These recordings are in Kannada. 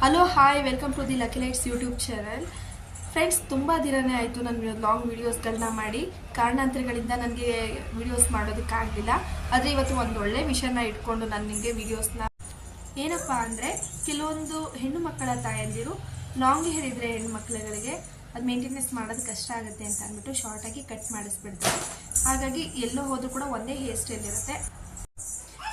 Hello hi welcome to the Lucky Lights YouTube channel. Friends, ತುಂಬ ದಿನನೇ ಆಯಿತು ನಾನು ಲಾಂಗ್ ವೀಡಿಯೋಸ್ಗಳನ್ನ ಮಾಡಿ. ಕಾರಣಾಂತರಗಳಿಂದ ನನಗೆ ವೀಡಿಯೋಸ್ ಮಾಡೋದಕ್ಕಾಗಲಿಲ್ಲ. ಆದರೆ ಇವತ್ತು ಒಂದು ಒಳ್ಳೆ ವಿಷಯನ ಇಟ್ಕೊಂಡು ನಾನು ನಿಮಗೆ ವೀಡಿಯೋಸ್ನ ಏನಪ್ಪ ಅಂದರೆ, ಕೆಲವೊಂದು ಹೆಣ್ಣು ಮಕ್ಕಳ ತಾಯಂದಿರು ಲಾಂಗ್ ಹೇರ್ ಇದ್ದರೆ ಹೆಣ್ಣು ಮಕ್ಕಳುಗಳಿಗೆ ಅದು ಮೇಂಟೆನೆನ್ಸ್ ಮಾಡೋದು ಕಷ್ಟ ಆಗುತ್ತೆ ಅಂತ ಅಂದ್ಬಿಟ್ಟು ಶಾರ್ಟಾಗಿ ಕಟ್ ಮಾಡಿಸ್ಬಿಡ್ತಾರೆ. ಹಾಗಾಗಿ ಎಲ್ಲೋ ಹೋದರೂ ಕೂಡ ಒಂದೇ ಹೇರ್ ಸ್ಟೈಲ್ ಇರುತ್ತೆ.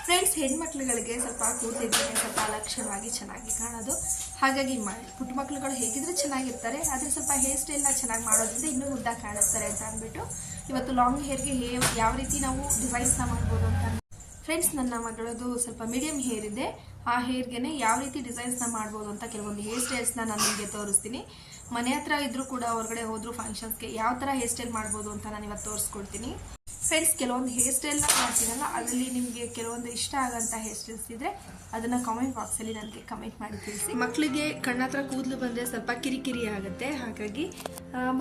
ಫ್ರೆಂಡ್ಸ್, ಹೆಣ್ಮಕ್ಳುಗಳಿಗೆ ಸ್ವಲ್ಪ ಕೂದಲಿದ್ರೆ ಸ್ವಲ್ಪ ಲಕ್ಷಣವಾಗಿ ಚೆನ್ನಾಗಿ ಕಾಣೋದು. ಹಾಗಾಗಿ ಪುಟ್ಟ ಮಕ್ಳುಗಳು ಹೇಗಿದ್ರೆ ಚೆನ್ನಾಗಿರ್ತಾರೆ, ಆದರೆ ಸ್ವಲ್ಪ ಹೇರ್ ಸ್ಟೈಲ್ನ ಚೆನ್ನಾಗಿ ಮಾಡೋದ್ರಿಂದ ಇನ್ನೂ ಉದ್ದ ಕಾಣಿಸ್ತಾರೆ ಅಂತ ಅಂದ್ಬಿಟ್ಟು ಇವತ್ತು ಲಾಂಗ್ ಹೇರ್ಗೆ ಯಾವ ರೀತಿ ನಾವು ಡಿಸೈನ್ಸ್ನ ಮಾಡ್ಬೋದು ಅಂತ. ಫ್ರೆಂಡ್ಸ್, ನನ್ನ ಮಗಳದು ಸ್ವಲ್ಪ ಮೀಡಿಯಂ ಹೇರ್ ಇದೆ. ಆ ಹೇರ್ಗೆ ಯಾವ ರೀತಿ ಡಿಸೈನ್ಸ್ನ ಮಾಡ್ಬೋದು ಅಂತ ಕೆಲವೊಂದು ಹೇರ್ ಸ್ಟೈಲ್ಸ್ನ ನಾನು ನಿಮಗೆ ತೋರಿಸ್ತೀನಿ. ಮನೆ ಹತ್ರ ಇದ್ರೂ ಕೂಡ ಹೊರಗಡೆ ಹೋದ್ರು ಫಂಕ್ಷನ್ಸ್ಗೆ ಯಾವ ಥರ ಹೇರ್ ಸ್ಟೈಲ್ ಮಾಡ್ಬೋದು ಅಂತ ನಾನು ಇವತ್ತು ತೋರಿಸ್ಕೊಡ್ತೀನಿ. ಫ್ರೆಂಡ್ಸ್, ಕೆಲವೊಂದು ಹೇರ್ ಸ್ಟೈಲ್ನ ಮಾಡ್ತೀನಲ್ಲ, ಅದರಲ್ಲಿ ನಿಮಗೆ ಕೆಲವೊಂದು ಇಷ್ಟ ಆಗೋಂಥ ಹೇರ್ ಸ್ಟೈಲ್ಸ್ ಇದ್ದರೆ ಅದನ್ನು ಕಾಮೆಂಟ್ ಬಾಕ್ಸಲ್ಲಿ ನನಗೆ ಕಮೆಂಟ್ ಮಾಡಿ ತಿಳಿಸಿ. ಮಕ್ಕಳಿಗೆ ಕಣ್ಣತ್ರ ಕೂದಲು ಬಂದರೆ ಸ್ವಲ್ಪ ಕಿರಿಕಿರಿ ಆಗುತ್ತೆ. ಹಾಗಾಗಿ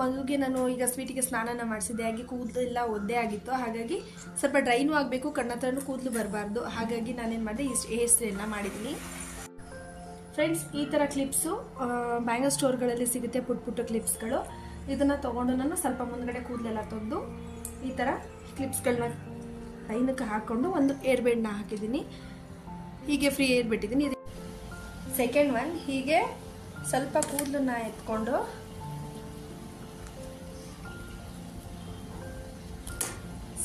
ಮಗುಗೆ ನಾನು ಈಗ ಸ್ವೀಟಿಗೆ ಸ್ನಾನನ ಮಾಡಿಸಿದೆ. ಹಾಗೆ ಕೂದಲು ಎಲ್ಲ ಒದ್ದೆ ಆಗಿತ್ತು. ಹಾಗಾಗಿ ಸ್ವಲ್ಪ ಡ್ರೈನೂ ಆಗಬೇಕು, ಕಣ್ಣತ್ರನೂ ಕೂದಲು ಬರಬಾರ್ದು. ಹಾಗಾಗಿ ನಾನೇನು ಮಾಡಿದೆ, ಈ ಹೇರ್ ಸ್ಟೈಲ್ನ ಮಾಡಿದ್ದೀನಿ. ಫ್ರೆಂಡ್ಸ್, ಈ ಥರ ಕ್ಲಿಪ್ಸು ಬ್ಯಾಂಗಲ್ ಸ್ಟೋರ್ಗಳಲ್ಲಿ ಸಿಗುತ್ತೆ, ಪುಟ್ಟ ಪುಟ್ಟ ಕ್ಲಿಪ್ಸ್ಗಳು. ಇದನ್ನು ತೊಗೊಂಡು ನಾನು ಸ್ವಲ್ಪ ಮುಂದ್ಗಡೆ ಕೂದಲೆಲ್ಲ ತಂದು ಈ ಥರ ಕ್ಲಿಪ್ಸ್ಗಳನ್ನ ಲೈನಕ್ಕೆ ಹಾಕ್ಕೊಂಡು ಒಂದು ಏರ್ ಬೆಂಡ್ನ ಹಾಕಿದ್ದೀನಿ. ಹೀಗೆ ಫ್ರೀ ಏರ್ ಬಿಟ್ಟಿದ್ದೀನಿ. ಸೆಕೆಂಡ್ ಒನ್, ಹೀಗೆ ಸ್ವಲ್ಪ ಕೂದಲನ್ನ ಎತ್ಕೊಂಡು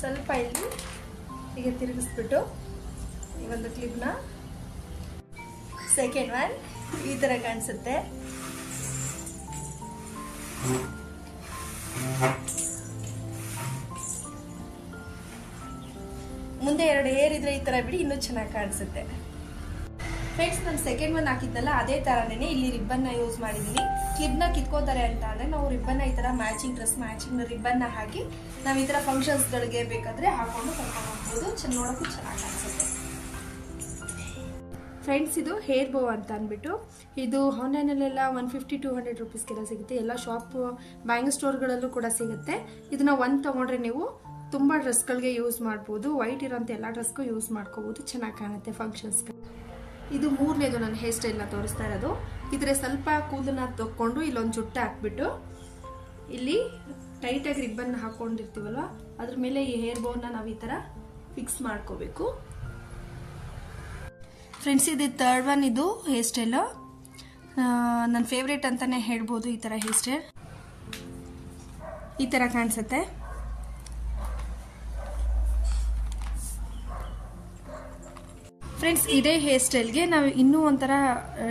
ಸ್ವಲ್ಪ ಇಲ್ಲಿ ಹೀಗೆ ತಿರುಗಿಸ್ಬಿಟ್ಟು ಈ ಒಂದು ಕ್ಲಿಪ್ನ, ಸೆಕೆಂಡ್ ಒನ್ ಈ ಥರ ಕಾಣಿಸುತ್ತೆ. ಮುಂದೆ ಎರಡು ಹೇರ್ ಇದ್ರೆ ಈ ತರ ಬಿಡಿ, ಇನ್ನೂ ಚೆನ್ನಾಗಿ ಕಾಣಿಸುತ್ತೆ. ಫ್ರೆಂಡ್ಸ್, ನಾನು ಸೆಕೆಂಡ್ ಒನ್ ಹಾಕಿದ್ನಲ್ಲ, ಅದೇ ತರನೇ ಇಲ್ಲಿ ರಿಬ್ಬನ್ನ ಯೂಸ್ ಮಾಡಿದ್ದೀನಿ. ಕ್ಲಿಪ್ನ ಕಿತ್ಕೋತಾರೆ ಅಂತ ಅಂದ್ರೆ ನಾವು ರಿಬ್ಬನ್ನ ಈ ತರ ಮ್ಯಾಚಿಂಗ್ ಡ್ರೆಸ್ ಮ್ಯಾಚಿಂಗ್ ರಿಬ್ಬನ್ನ ಹಾಕಿ ನಾವು ಈ ತರ ಫಂಕ್ಷನ್ಸ್ಗಳಿಗೆ ಬೇಕಾದ್ರೆ ಹಾಕೊಂಡು ಕರ್ಕೊಂಡು ಹೋಗ್ಬೋದು. ನೋಡೋಕ್ಕೂ ಚೆನ್ನಾಗಿ ಕಾಣಿಸುತ್ತೆ. ಫ್ರೆಂಡ್ಸ್, ಇದು ಹೇರ್ ಬೋ ಅಂತ ಅಂದ್ಬಿಟ್ಟು ಇದು ಆನ್ಲೈನಲ್ಲೆಲ್ಲ 150-200 ರುಪೀಸ್ಗೆಲ್ಲ ಸಿಗುತ್ತೆ. ಎಲ್ಲ ಶಾಪ್ ಬ್ಯಾಂಗಲ್ ಸ್ಟೋರ್ಗಳಲ್ಲೂ ಕೂಡ ಸಿಗುತ್ತೆ. ಇದನ್ನ ಒಂದು ತೊಗೊಂಡ್ರೆ ನೀವು ತುಂಬ ಡ್ರೆಸ್ಗಳಿಗೆ ಯೂಸ್ ಮಾಡ್ಬೋದು. ವೈಟ್ ಇರೋಂಥ ಎಲ್ಲ ಡ್ರೆಸ್ಗೂ ಯೂಸ್ ಮಾಡ್ಕೋಬೋದು, ಚೆನ್ನಾಗಿ ಕಾಣುತ್ತೆ ಫಂಕ್ಷನ್ಸ್ಗೆ. ಇದು ಮೂರನೇದು ನನ್ನ ಹೇರ್ ಸ್ಟೈಲ್ನ ತೋರಿಸ್ತಾ ಇರೋದು. ಇದ್ರೆ ಸ್ವಲ್ಪ ಕೂದಲನ್ನ ತಗೊಂಡು ಇಲ್ಲೊಂದು ಜುಟ್ಟು ಹಾಕ್ಬಿಟ್ಟು ಇಲ್ಲಿ ಟೈಟಾಗಿ ರಿಬ್ಬನ್ ಹಾಕೊಂಡಿರ್ತೀವಲ್ವ, ಅದ್ರ ಮೇಲೆ ಈ ಹೇರ್ ಬೋನ್ನ ನಾವು ಈ ಥರ ಫಿಕ್ಸ್ ಮಾಡ್ಕೋಬೇಕು. ಫ್ರೆಂಡ್ಸ್, ಇದು ಥರ್ಡ್ ಒನ್. ಇದು ಹೇರ್ ಸ್ಟೈಲು ನನ್ನ ಫೇವ್ರೇಟ್ ಅಂತಲೇ ಹೇಳ್ಬೋದು. ಈ ಥರ ಹೇರ್ ಸ್ಟೈಲ್ ಈ ಥರ ಕಾಣಿಸುತ್ತೆ. ಫ್ರೆಂಡ್ಸ್, ಇದೇ ಹೇರ್ ಸ್ಟೈಲ್ಗೆ ನಾವು ಇನ್ನೂ ಒಂಥರ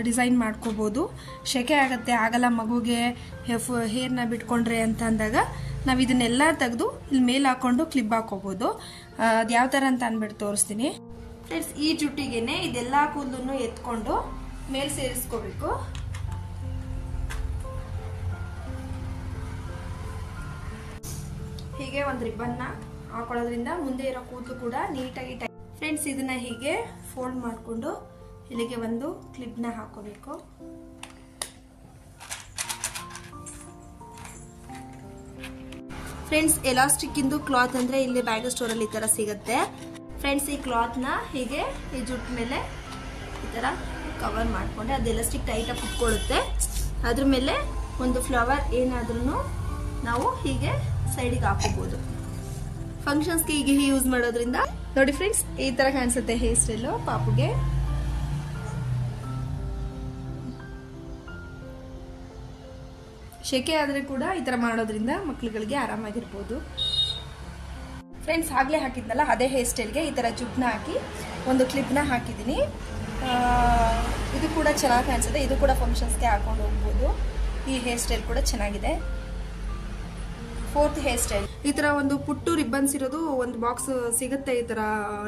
ಡಿಸೈನ್ ಮಾಡ್ಕೋಬೋದು. ಶೆಕೆ ಆಗುತ್ತೆ, ಆಗಲ್ಲ ಮಗುಗೆ ಹೇರ್ನ ಬಿಟ್ಕೊಂಡ್ರೆ ಅಂತ ಅಂದಾಗ ನಾವು ಇದನ್ನೆಲ್ಲ ತೆಗೆದು ಇಲ್ಲಿ ಮೇಲೆ ಹಾಕೊಂಡು ಕ್ಲಿಪ್ ಹಾಕೋಬೋದು. ಅದು ಯಾವ ಥರ ಅಂತ ಅಂದ್ಬಿಟ್ಟು ತೋರಿಸ್ತೀನಿ. ಫ್ರೆಂಡ್ಸ್, ಈ ಜುಟ್ಟಿಗೆನೆ ಇದೆಲ್ಲ ಕೂದಲನ್ನು ಎತ್ಕೊಂಡು ಮೇಲೆ ಸೇರಿಸ್ಕೋಬೇಕು. ಹೀಗೆ ಒಂದು ರಿಬ್ಬನ್ನ ಹಾಕೊಳ್ಳೋದ್ರಿಂದ ಮುಂದೆ ಇರೋ ಕೂದಲು ಕೂಡ ನೀಟಾಗಿ ಫ್ರೆಂಡ್ಸ್, ಇದನ್ನ ಹೀಗೆ ಫೋಲ್ಡ್ ಮಾಡಿಕೊಂಡು ಇಲ್ಲಿಗೆ ಒಂದು ಕ್ಲಿಪ್ನ ಹಾಕೋಬೇಕು. ಫ್ರೆಂಡ್ಸ್, ಎಲಾಸ್ಟಿಕ್ ಇಂದು ಕ್ಲಾತ್ ಅಂದ್ರೆ ಇಲ್ಲಿ ಬ್ಯಾಂಗಲ್ ಸ್ಟೋರಲ್ಲಿ ಈ ತರ ಸಿಗುತ್ತೆ. ಫ್ರೆಂಡ್ಸ್, ಈ ಕ್ಲಾತ್ನ ಹೀಗೆ ಈ ಜುಟ್ಟು ಮೇಲೆ ಈ ಥರ ಕವರ್ ಮಾಡಿಕೊಂಡೆ ಅದು ಎಲಾಸ್ಟಿಕ್ ಟೈಟಾಗಿ ಕುತ್ಕೊಳ್ಳುತ್ತೆ. ಅದ್ರ ಮೇಲೆ ಒಂದು ಫ್ಲವರ್ ಏನಾದ್ರೂ ನಾವು ಹೀಗೆ ಸೈಡಿಗೆ ಹಾಕೋಬಹುದು. ಫಂಕ್ಷನ್ಸ್ಗೆ ಹೀಗೆ ಯೂಸ್ ಮಾಡೋದ್ರಿಂದ ನೋಡಿ ಫ್ರೆಂಡ್ಸ್, ಈ ಥರ ಕಾಣಿಸುತ್ತೆ ಹೇರ್ ಸ್ಟೈಲು ಪಾಪುಗೆ. ಶೆಕೆ ಆದರೆ ಕೂಡ ಈ ಥರ ಮಾಡೋದ್ರಿಂದ ಮಕ್ಕಳುಗಳಿಗೆ ಆರಾಮಾಗಿರ್ಬೋದು. ಫ್ರೆಂಡ್ಸ್, ಆಗಲೇ ಹಾಕಿದ್ನಲ್ಲ ಅದೇ ಹೇರ್ ಸ್ಟೈಲ್ಗೆ ಈ ಥರ ಜುಟ್ಟನ್ನ ಹಾಕಿ ಒಂದು ಕ್ಲಿಪ್ನ ಹಾಕಿದ್ದೀನಿ. ಇದು ಕೂಡ ಚೆನ್ನಾಗಿ ಕಾಣಿಸುತ್ತೆ. ಇದು ಕೂಡ ಫಂಕ್ಷನ್ಸ್ಗೆ ಹಾಕೊಂಡು ಹೋಗ್ಬೋದು. ಈ ಹೇರ್ ಸ್ಟೈಲ್ ಕೂಡ ಚೆನ್ನಾಗಿದೆ. ಫೋರ್ತ್ ಹೇರ್ ಸ್ಟೈಲ್, ಈ ಥರ ಒಂದು ಪುಟ್ಟು ರಿಬ್ಬನ್ಸ್ ಇರೋದು ಒಂದು ಬಾಕ್ಸ್ ಸಿಗುತ್ತೆ. ಈ ಥರ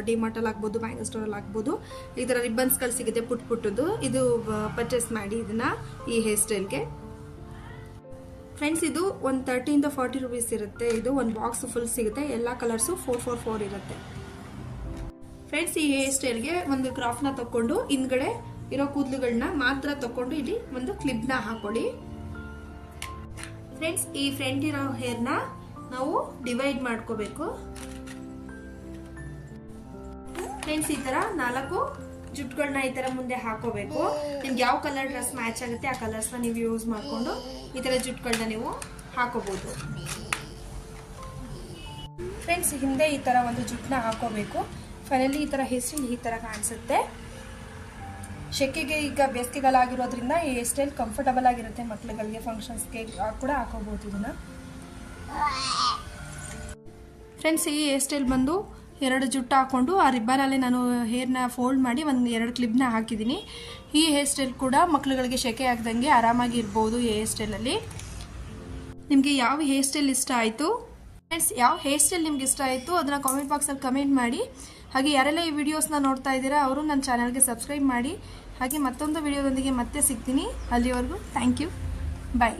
ಡಿಮಾರ್ಟಲ್ಲಿ ಆಗ್ಬೋದು, ಬ್ಯಾಂಗಲ್ ಸ್ಟೋರಲ್ಲಿ ಆಗ್ಬೋದು. ಈ ಥರ ರಿಬ್ಬನ್ಸ್ಗಳು ಸಿಗುತ್ತೆ ಪುಟ್ಟದು. ಇದು ಪರ್ಚೇಸ್ ಮಾಡಿ ಇದನ್ನ ಈ ಹೇರ್ ಸ್ಟೈಲ್ಗೆ. ಫ್ರೆಂಡ್ಸ್, ಇದು ಒಂದು 30-40 ರುಪೀಸ್ ಇರುತ್ತೆ. ಇದು ಒಂದು ಬಾಕ್ಸ್ ಫುಲ್ ಸಿಗುತ್ತೆ. ಎಲ್ಲ ಕಲರ್ಸು 444 ಇರುತ್ತೆ. ಫ್ರೆಂಡ್ಸ್, ಈ ಹೇರ್ ಸ್ಟೈಲ್ಗೆ ಒಂದು ಕ್ರಾಫ್ನ ತಕೊಂಡು ಹಿಂದ್ಗಡೆ ಇರೋ ಕೂದಲುಗಳನ್ನ ಮಾತ್ರ ತಕೊಂಡು ಇಲ್ಲಿ ಒಂದು ಕ್ಲಿಪ್ನ ಹಾಕೊಳ್ಳಿ. ಫ್ರೆಂಡ್ಸ್, ಈ ಫ್ರಂಟ್ ಇರೋ ಹೇರ್ನ ನಾವು ಡಿವೈಡ್ ಮಾಡ್ಕೋಬೇಕು. ಫ್ರೆಂಡ್ಸ್, ಈ ತರ 4 ಜುಟ್ಟುಗಳನ್ನ ಈ ಥರ ಮುಂದೆ ಹಾಕೋಬೇಕು. ನಿಮ್ಗೆ ಯಾವ ಕಲರ್ ಡ್ರೆಸ್ ಮ್ಯಾಚ್ ಆಗುತ್ತೆ ಆ ಕಲರ್ಸ್ನ ನೀವು ಯೂಸ್ ಮಾಡಿಕೊಂಡು ಈ ಥರ ಜುಟ್ಟುಗಳನ್ನ ನೀವು ಹಾಕೋಬೋದು. ಫ್ರೆಂಡ್ಸ್, ಹಿಂದೆ ಈ ಥರ ಒಂದು ಜುಟ್ಟನ್ನ ಹಾಕೋಬೇಕು. ಫೈನಲಿ ಈ ಥರ ಹೇರ್ ಸ್ಟೈಲ್ ಈ ಥರ ಕಾಣಿಸುತ್ತೆ. ಶೆಕೆಗೆ ಈಗ ಬೇಸಿಗೆಗಾಲ ಆಗಿರೋದ್ರಿಂದ ಈ ಹೇರ್ ಸ್ಟೈಲ್ ಕಂಫರ್ಟಬಲ್ ಆಗಿರುತ್ತೆ. ಮಕ್ಳುಗಳಿಗೆ ಫಂಕ್ಷನ್ಸ್ಗೆ ಕೂಡ ಹಾಕೋಬಹುದು ಇದನ್ನ. ಫ್ರೆಂಡ್ಸ್, ಈ ಹೇರ್ ಸ್ಟೈಲ್ ಬಂದು 2 ಜುಟ್ಟು ಹಾಕೊಂಡು ಆ ರಿಬ್ಬನಲ್ಲಿ ನಾನು ಹೇರ್ನ ಫೋಲ್ಡ್ ಮಾಡಿ 2 ಕ್ಲಿಪ್ನ ಹಾಕಿದ್ದೀನಿ. ಈ ಹೇರ್ ಸ್ಟೈಲ್ ಕೂಡ ಮಕ್ಳುಗಳಿಗೆ ಶೆಕೆ ಆಗದಂಗೆ ಆರಾಮಾಗಿ ಇರ್ಬೋದು. ಈ ಹೇರ್ ಸ್ಟೈಲಲ್ಲಿ ನಿಮಗೆ ಯಾವ ಹೇರ್ ಸ್ಟೈಲ್ ಇಷ್ಟ ಆಯಿತು ಫ್ರೆಂಡ್ಸ್, ಯಾವ ಹೇರ್ ಸ್ಟೈಲ್ ನಿಮ್ಗೆ ಇಷ್ಟ ಆಯಿತು ಅದನ್ನು ಕಾಮೆಂಟ್ ಬಾಕ್ಸಲ್ಲಿ ಕಮೆಂಟ್ ಮಾಡಿ. ಹಾಗೆ ಯಾರೆಲ್ಲ ಈ ವಿಡಿಯೋಸ್ನ ನೋಡ್ತಾ ಇದ್ದೀರಾ ಅವರು ನನ್ನ ಚಾನಲ್ಗೆ ಸಬ್ಸ್ಕ್ರೈಬ್ ಮಾಡಿ. ಹಾಗೆ ಮತ್ತೊಂದು ವಿಡಿಯೋದೊಂದಿಗೆ ಮತ್ತೆ ಸಿಗ್ತೀನಿ. ಅಲ್ಲಿವರೆಗೂ ಥ್ಯಾಂಕ್ ಯು, ಬಾಯ್.